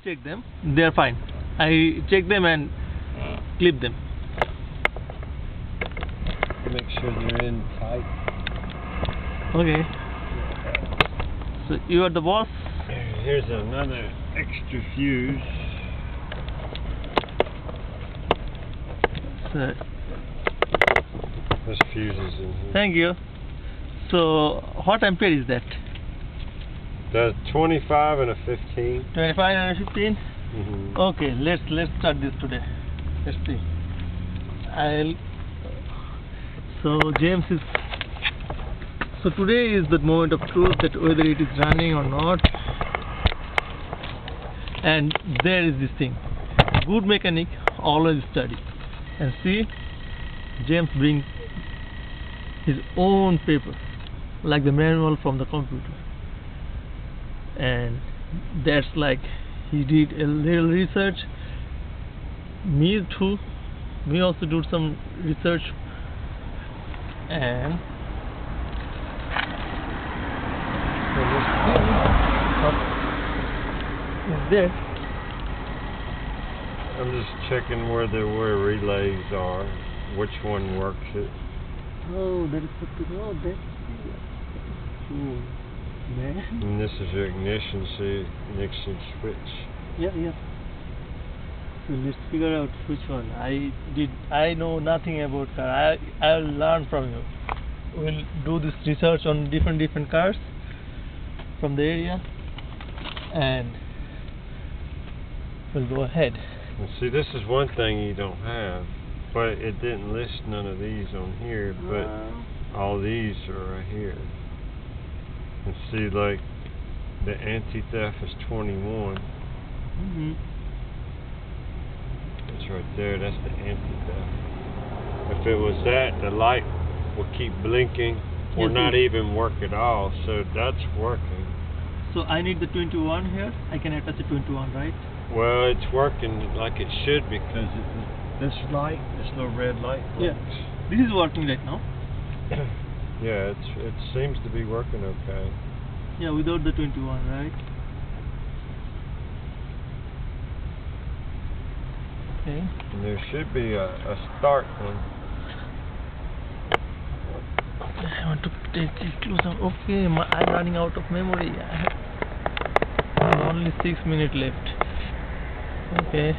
Check them. They are fine. I check them and clip them. Make sure they're in tight. Okay. So you are the boss. Here's another extra fuse. So, This fuse is in here. thank you. So what ampere is that? The 25 and a 15. 25 and 15. Mm-hmm. Okay, let's start this today. Let's see. So James is. So today is the moment of truth that whether it is running or not. And there is this thing. Good mechanic always study. And see, James brings his own paper, like the manual from the computer. And that's like he did a little research. Me too. Me also do some research. And is there? I'm just checking where relays are, which one works it. Oh, that is good to know. That's cool, man. And this is your ignition switch. Yeah. So let's figure out which one. I know nothing about car. I'll learn from you. We'll do this research on different cars from the area, and we'll go ahead. And see, this is one thing you don't have, but it didn't list none of these on here, but all these are right here. And see, like, the anti-theft is 21. Mm-hmm. It's right there, that's the anti-theft. If it was that, the light will keep blinking or not even work at all, so that's working. So I need the 21 here. I can attach the 21, right? Well, it's working like it should because this light, this little red light blinks. Yeah. This is working right now. Yeah, it seems to be working okay. Yeah, without the 21, right? Okay. And there should be a start one. I want to take it closer. Okay, I'm running out of memory. I have only 6 minutes left. Okay.